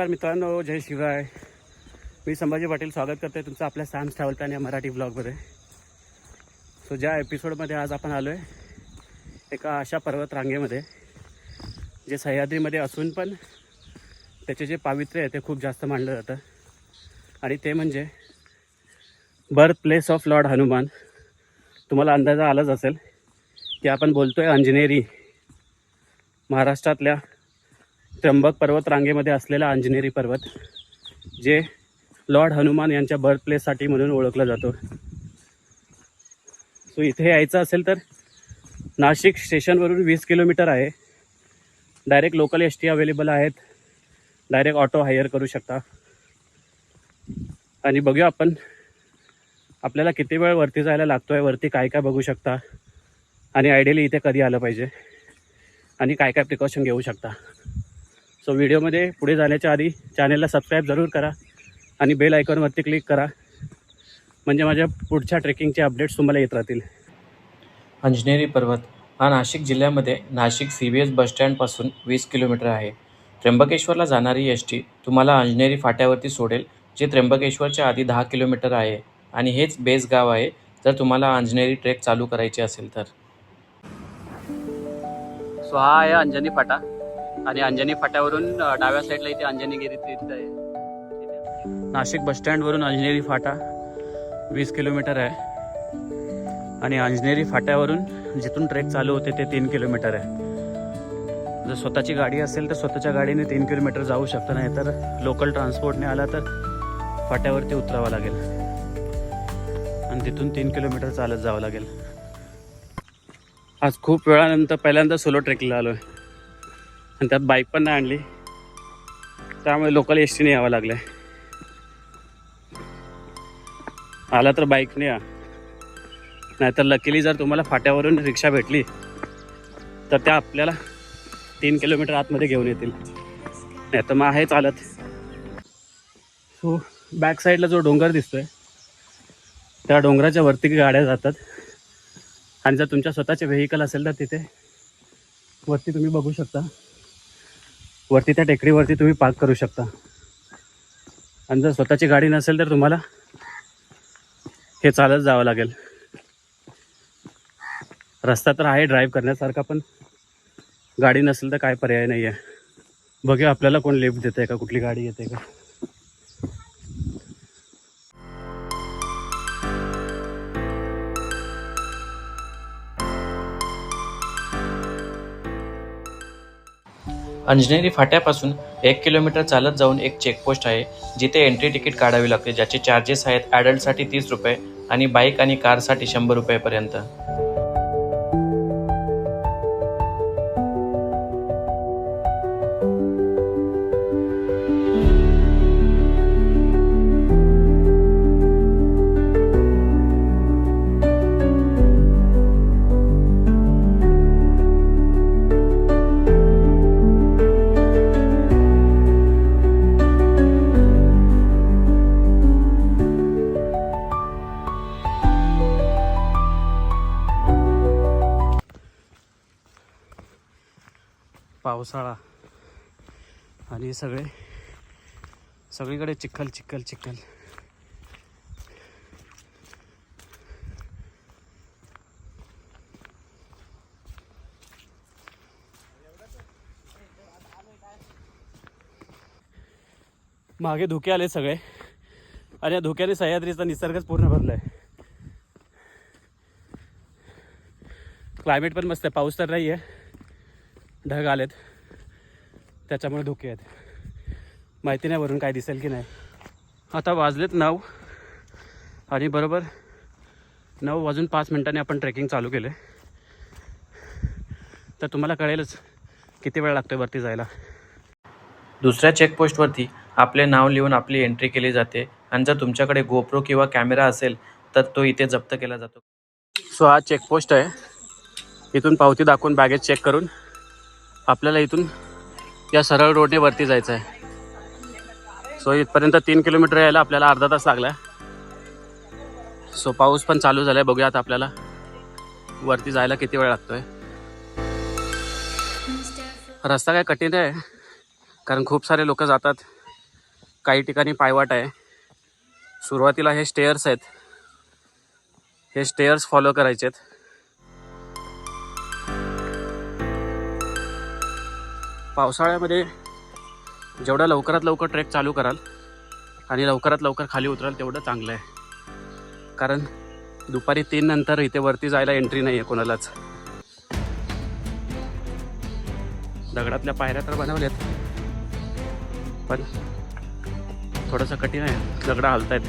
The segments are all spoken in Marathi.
नमस्कार मित्रांनो, जय शिवराय. मी संभाजी पाटील स्वागत करते तुमचं आपल्या सॅम्स ट्रॅव्हल प्लॅन या मराठी ब्लॉगमध्ये. सो ज्या एपिसोडमध्ये आज आपण आलो आहे एका अशा पर्वत रांगेमध्ये जे सह्याद्रीमध्ये असून पण त्याचे जे पावित्र्य आहे ते खूप जास्त मानलं जातं, आणि ते म्हणजे birth place of Lord Hanuman. तुम्हाला अंदाजा आलाच असेल की आपण बोलतो आहे अंजनेरी, महाराष्ट्रातल्या त्र्यंबक पर्वत रांगेमध्ये असलेला अंजनेरी पर्वत, जे लॉर्ड हनुमान यांच्या बर्थ प्लेससाठी म्हणून ओळखला जातो. सो इथे यायचं असेल तर नाशिक स्टेशनवरून 20 किलोमीटर आहे. Direct local S T available आहेत, डायरेक्ट ऑटो हायर करू शकता. आणि बघूया आपण आपल्याला किती वेळ वरती जायला लागतो आहे, वरती काय काय बघू शकता, आणि आयडियली इथे कधी आलं पाहिजे, आणि काय काय प्रिकॉशन घेऊ शकता. सो व्हिडिओमध्ये पुढे जाण्याच्या आधी चॅनलला सबस्क्राईब जरूर करा आणि बेल आयकॉनवरती क्लिक करा, म्हणजे माझ्या पुढच्या ट्रेकिंगचे अपडेट्स तुम्हाला येत राहतील. अंजनेरी पर्वत हा नाशिक जिल्ह्यामध्ये नाशिक CBS बसस्टँडपासून 20 किलोमीटर आहे. त्र्यंबकेश्वरला जाणारी एस-टी तुम्हाला अंजनेरी फाट्यावरती सोडेल, जे त्र्यंबकेश्वरच्या आधी 10 किलोमीटर आहे, आणि हेच बेस गाव आहे जर तुम्हाला अंजनेरी ट्रेक चालू करायची असेल तर. सो हा आहे अंजनी फाटा, आणि अंजनी फाट्यावरून डाव्या साईडला इथे अंजनीगिरी तीर्थ आहे. नाशिक बसस्टँडवरून अंजनेरी फाटा 20 किलोमीटर आहे, आणि अंजनेरी फाट्यावरून जिथून ट्रेक चालू होते ते 3 किलोमीटर आहे. जर स्वतःची गाडी असेल तर स्वतःच्या गाडीने 3 किलोमीटर जाऊ शकता, नाही तर लोकल ट्रान्सपोर्टने आला तर फाट्यावरती उतरावं लागेल आणि तिथून 3 किलोमीटर चालत जावं लागेल. आज खूप वेळानंतर पहिल्यांदा सोलो ट्रेकला आलो आहे, आणि त्यात बाईक पण नाही आणली, त्यामुळे लोकल एस-टीने यावं लागलं आहे. आला तर बाईकने या, नाहीतर लकीली जर तुम्हाला फाट्यावरून रिक्षा भेटली तर त्या आपल्याला 3 किलोमीटर आतमध्ये घेऊन येतील, नाही तर मग आहे चालत. सो बॅक साईडला जो डोंगर दिसतोय त्या डोंगराच्या वरती गाड्या जातात, आणि जर तुमच्या स्वतःचे व्हेकल असेल तर तिथे वरती तुम्ही बघू शकता, वरती त्या टेकडीवरती तुम्ही पार्क करू शकता. आणि जर स्वतःची गाडी नसेल तर तुम्हाला हे चालत जावं लागेल. रस्ता तर आहे ड्राईव्ह करण्यासारखा, पण गाडी नसेल तर काय पर्याय नाही आहे. बघूया आपल्याला कोण लिफ्ट देते का, कुठली गाडी येते का. अंजनेरी फाट्यापासून 1 किलोमीटर चालत जाऊन एक चेकपोस्ट आहे, जिथे एंट्री तिकीट काढावी लागते, ज्याचे चार्जेस आहेत ॲडल्टसाठी 30 रुपये आणि बाईक आणि कारसाठी 100 रुपयेपर्यंत. पावसाळा आणि सगळीकडे चिखल चिखल चिखल. मागे धुके आले सगळे, आणि या धुक्याने सह्याद्रीचा निसर्गच पूर्ण भरला आहे. क्लायमेट पण मस्त आहे, पाऊस तर नाही आहे, ढग आलेत, त्याच्यामुळे धुके आहेत. माहिती नाही वरून काय दिसेल की नाही. आता वाजलेत 9, आणि बरोबर 9:05 आपण ट्रेकिंग चालू केलं. तर तुम्हाला कळेलच किती वेळ लागतो आहे वरती जायला. दुसऱ्या चेकपोस्टवरती आपले नाव लिहून आपली एंट्री केली जाते, आणि जर तुमच्याकडे गोप्रो किंवा कॅमेरा असेल तर तो इथे जप्त केला जातो. सो हा चेकपोस्ट आहे. इथून पावती दाखवून बॅगेज चेक करून आपल्याला इथून या सरळ रोडने वरती जायचं आहे. सो इथपर्यंत 3 किलोमीटर यायला आपल्याला अर्धा तास लागला. सो पाऊस पण चालू झाला आहे, बघूया आता आपल्याला वरती जायला किती वेळ लागतोय. रस्ता काय कठीण आहे, कारण खूप सारे लोक जातात काही ठिकाणी पायवाट आहे. सुरुवातीला हे स्टेअर्स आहेत, हे स्टेअर्स फॉलो करायचे आहेत. पावसाळ्यामध्ये जेवढा लवकरात लवकर ट्रेक चालू कराल आणि लवकरात लवकर खाली उतराल तेवढं चांगलं आहे. कारण दुपारी 3 नंतर इथे वरती जायला एंट्री नाही आहे कोणालाच. दगडातल्या पायऱ्या तर बनवल्यात, पण थोडंसं कठीण आहे, दगडं हलतायत.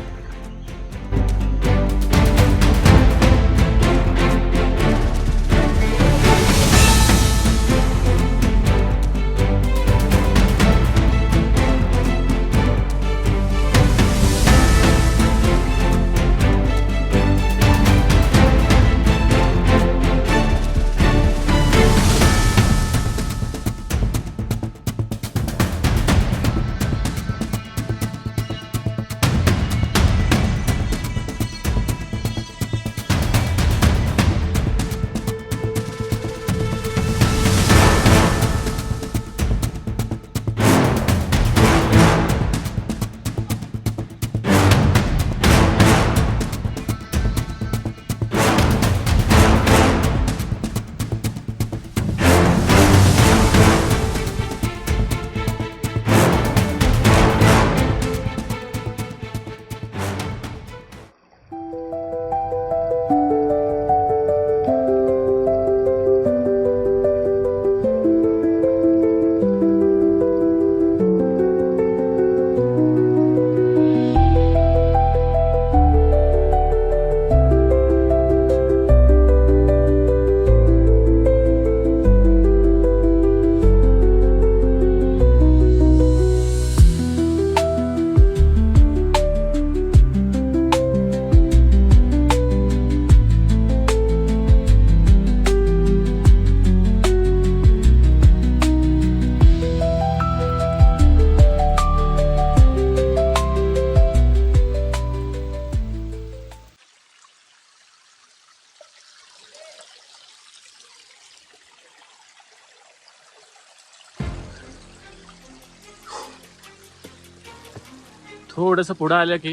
थोडंसं पुढं आलं की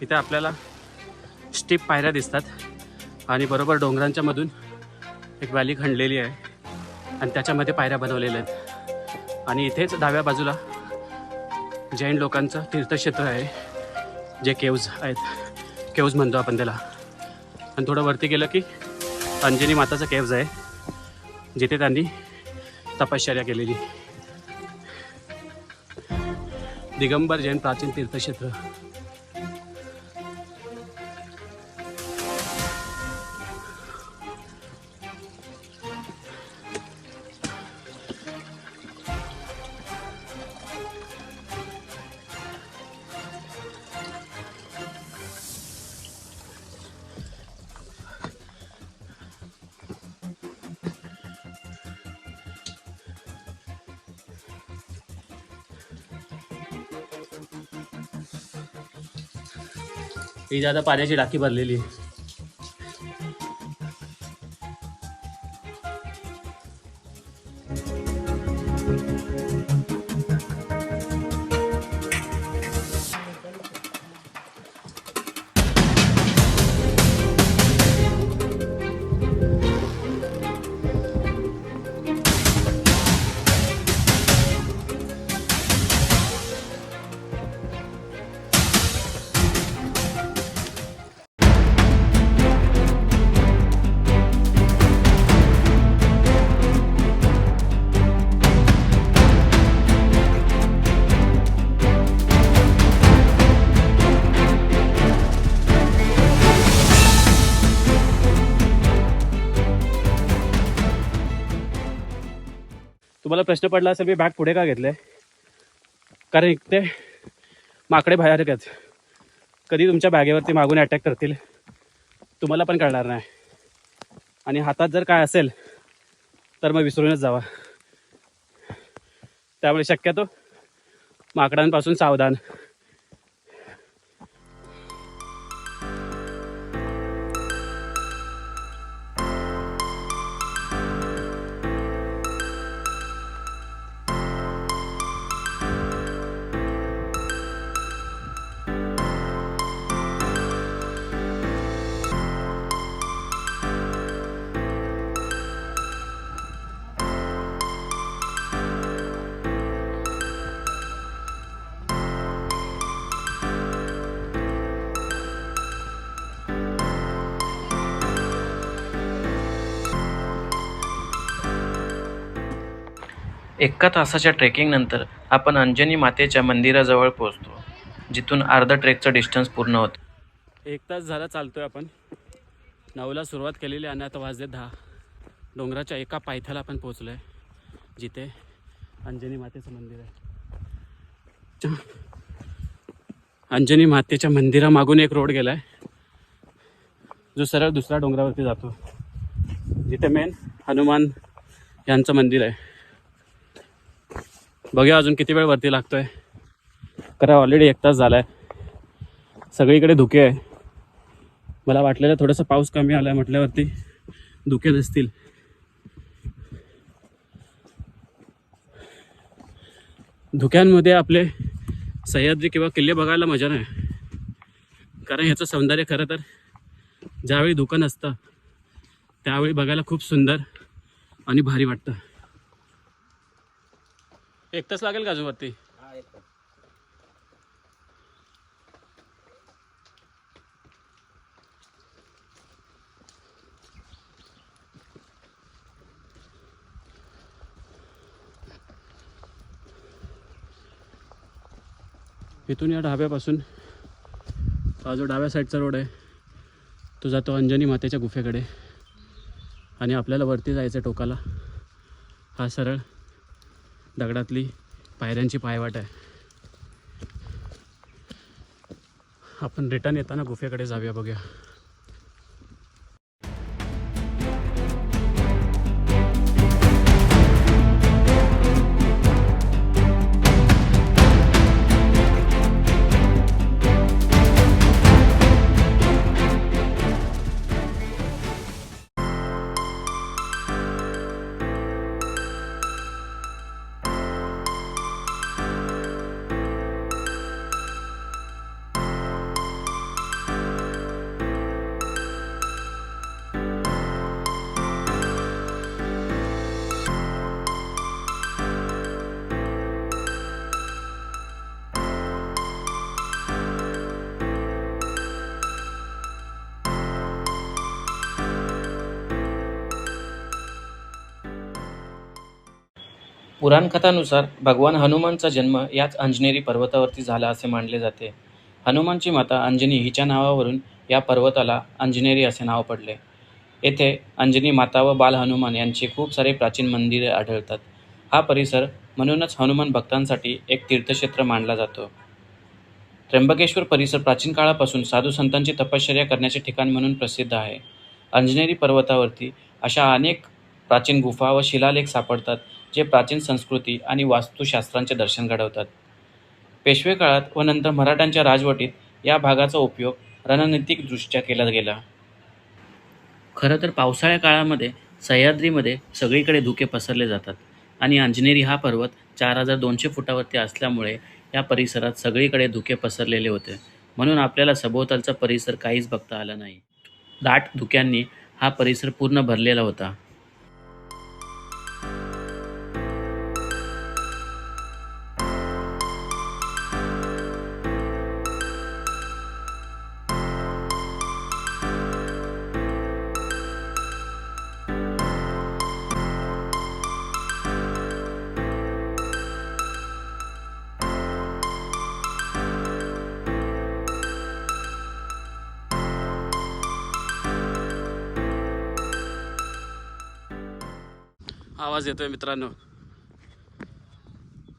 इथे आपल्याला स्टीप पायऱ्या दिसतात आणि बरोबर डोंगरांच्या मधून एक व्हॅली खणलेली आहे आणि त्याच्यामध्ये पायऱ्या बनवलेल्या आहेत. आणि इथेच डाव्या बाजूला जैन लोकांचं तीर्थक्षेत्र आहे, जे केव्ज आहेत, केव्ज म्हणतो आपण त्याला. आणि थोडं वरती गेलं की अंजनी माताचं केव्ज आहे, जिथे त्यांनी तपश्चर्या केलेली. दिगंबर जैन प्राचीन तीर्थक्षेत्र. ही ज्यादा पाण्याची टाकी भरलेली आहे. तुम्हाला प्रश्न पडला असेल मी बॅग पुढे का घेतलंय, कारण इथे माकडे बाहेर आहेत. कधी तुमच्या बॅगेवरती मागून अटॅक करतील तुम्हाला पण कळणार नाही. आणि हातात जर काय असेल तर मग विसरूनच जावा. त्यामुळे शक्यतो माकडांपासून सावधान. एका तासाच्या ट्रेकिंगनंतर आपण अंजनी मातेच्या मंदिराजवळ पोहोचतो, जिथून अर्धा ट्रेकचं डिस्टन्स पूर्ण होतं. 1 तास झाला चालतोय आपण. 9ला सुरुवात केलेली आणि आता वाजले 10. डोंगराच्या एका पायथ्याला आपण पोहोचलो आहे, जिथे अंजनी मातेचं मंदिर आहे. अंजनी मातेच्या मंदिरामागून एक रोड गेला आहे, जो सरळ दुसऱ्या डोंगरावरती जातो, जिथे मेन हनुमान यांचं मंदिर आहे. बघूया अजून किती वेळ वरती लागतोय, कारण ऑलरेडी 1 तास झाला आहे. सगळीकडे धुके आहे. मला वाटलेलं थोडंसं पाऊस कमी आला आहे म्हटल्यावरती धुके नसतील. धुक्यांमध्ये आपले सह्याद्री किंवा किल्ले बघायला मजा नाही, कारण ह्याचं सौंदर्य खरं तर ज्यावेळी धुकं नसतं त्यावेळी बघायला खूप सुंदर आणि भारी वाटतं. 1 तास लागेल का अजून वरती? इथून या ढाब्यापासून हा जो डाव्या साईडचा रोड आहे तो जातो अंजनी मातेच्या गुफेकडे, आणि आपल्याला वरती जायचं टोकाला. हा सरळ दगडातली पायऱ्यांची पायवाट आहे. आपण रिटर्न येताना गुफेकडे जाऊया, बघूया. पुराणकथानुसार भगवान हनुमानचा जन्म याच अंजनेरी पर्वतावरती झाला असे मानले जाते. हनुमानची माता अंजनी हिच्या नावावरून या पर्वताला अंजनेरी असे नाव पडले. येथे अंजनी माता व बाल हनुमान यांची खूप सारे प्राचीन मंदिरे आढळतात. हा परिसर म्हणूनच हनुमान भक्तांसाठी एक तीर्थक्षेत्र मानला जातो. त्र्यंबकेश्वर परिसर प्राचीन काळापासून साधू संतांची तपश्चर्या करण्याचे ठिकाण म्हणून प्रसिद्ध आहे. अंजनेरी पर्वतावरती अशा अनेक प्राचीन गुफा व शिलालेख सापडतात, जे प्राचीन संस्कृती आणि वास्तुशास्त्रांचे दर्शन घडवतात. पेशवे काळात व नंतर मराठ्यांच्या राजवटीत या भागाचा उपयोग रणनीतिकदृष्ट्या केला गेला. खरं तर पावसाळ्या काळामध्ये सह्याद्रीमध्ये सगळीकडे धुके पसरले जातात, आणि अंजनेरी हा पर्वत 4200 फुटावरती असल्यामुळे या परिसरात सगळीकडे धुके पसरलेले होते, म्हणून आपल्याला सभोवतालचा परिसर काहीच बघता आला नाही. दाट धुक्यांनी हा परिसर पूर्ण भरलेला होता. आवाज येतोय मित्रांनो,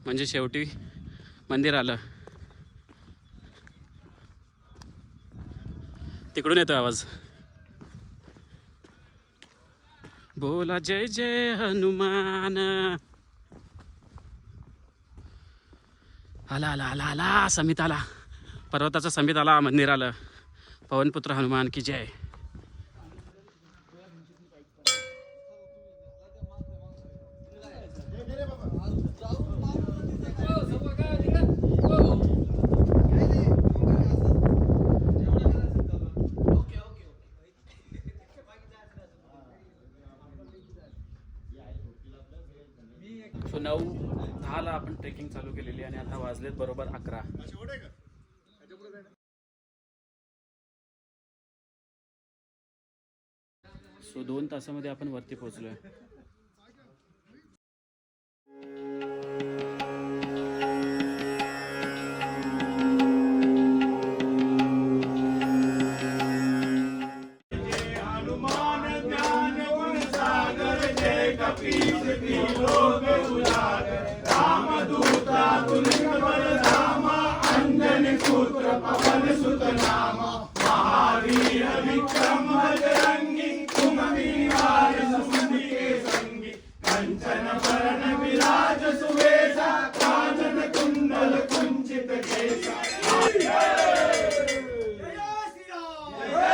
म्हणजे शेवटी मंदिर आलं. तिकडून येतोय आवाज. बोला जय जय हनुमान. आला आला आला आला समित आला, पर्वताचा समित आला, मंदिर आलं. पवनपुत्र हनुमान की जय. सो 9:10ला आपण ट्रेकिंग चालू केलेली आणि आता वाजलेत बरोबर 11. सो 2 तासामध्ये आपण वरती पोहोचलोय.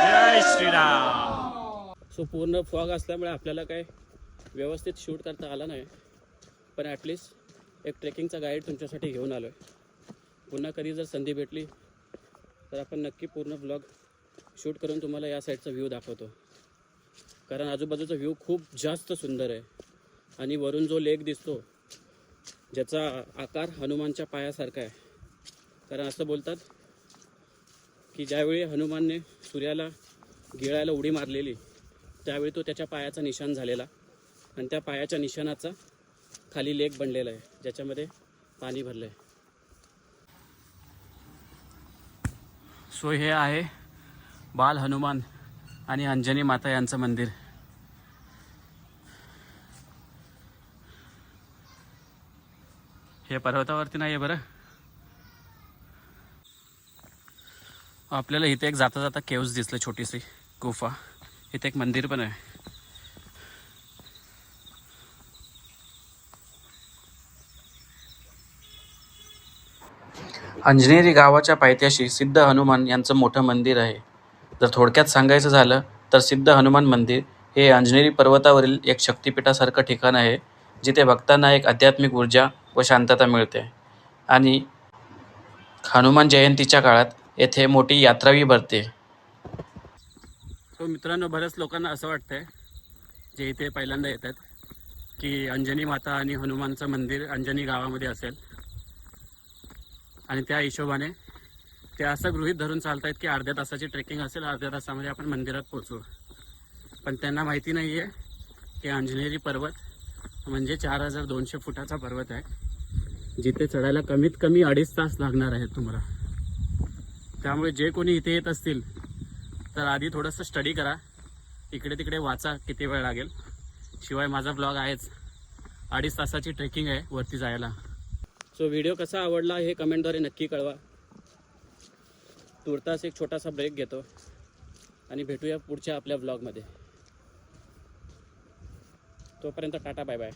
जय श्रीराम. सो पूर्ण फॉग असल्यामुळे आपल्याला काय व्यवस्थित शूट करता आला नाही, पण ॲटलिस्ट एक ट्रेकिंगचा गाईड तुमच्यासाठी घेऊन आलो आहे. पुन्हा कधी जर संधी भेटली तर आपण नक्की पूर्ण ब्लॉग शूट करून तुम्हाला या साईडचा व्ह्यू दाखवतो. कारण आजूबाजूचा व्ह्यू खूप जास्त सुंदर आहे आणि वरून जो लेक दिसतो ज्याचा आकार हनुमानच्या पायासारखा आहे. कारण असं बोलतात की ज्यावेळी हनुमानने सूर्याला गिळायला उडी मारलेली त्यावेळी तो त्याच्या पायाचा निशाण झालेला आणि त्या पायाच्या निशाणाचा खाली लेक बनलेला आहे ज्याच्यामध्ये पाणी भरलं आहे. सो हे आहे बाल हनुमान आणि अंजनी माता यांचं मंदिर. हे पर्वतावरती नाही आहे बरं. आपल्याला इथे एक जाता जाता केव्ज दिसलं, छोटीशी गुफा. इथे एक मंदिर पण आहे. अंजनेरी गावाच्या पायथ्याशी सिद्ध हनुमान यांचं मोठं मंदिर आहे. जर थोडक्यात सांगायचं झालं तर सिद्ध हनुमान मंदिर हे अंजनेरी पर्वतावरील एक शक्तिपीठासारखं ठिकाण आहे, जिथे भक्तांना एक आध्यात्मिक ऊर्जा व शांतता मिळते. आणि हनुमान जयंतीच्या काळात येथे मोठी यात्राही भरते. सो मित्रांनो, बऱ्याच लोकांना असं वाटतंय जे इथे पहिल्यांदा येतात की अंजनी माता आणि हनुमानचं मंदिर अंजनी गावामध्ये असेल आणि त्या हिशोबाने ते असं गृहीत धरून चालतायत की अर्ध्या तासाची ट्रेकिंग असेल, अर्ध्या तासामध्ये आपण मंदिरात पोहोचू. पण त्यांना माहिती नाही आहे की अंजनेरी पर्वत म्हणजे 4200 फुटाचा पर्वत आहे, जिथे चढायला कमीत कमी 2.5 तास लागणार आहेत तुम्हाला. त्यामुळे जे कोणी इथे येत असतील तर आधी थोडंसं स्टडी करा, इकडे तिकडे वाचा किती वेळ लागेल. शिवाय माझा ब्लॉग आहेच, 2.5 तासाची ट्रेकिंग आहे वरती जायला. सो व्हिडिओ कसा आवडला हे कमेंटद्वारे नक्की कळवा. तुर्तास एक छोटासा ब्रेक घेतो आणि भेटूया पुढच्या आपल्या ब्लॉगमध्ये. तोपर्यंत टाटा, बाय बाय.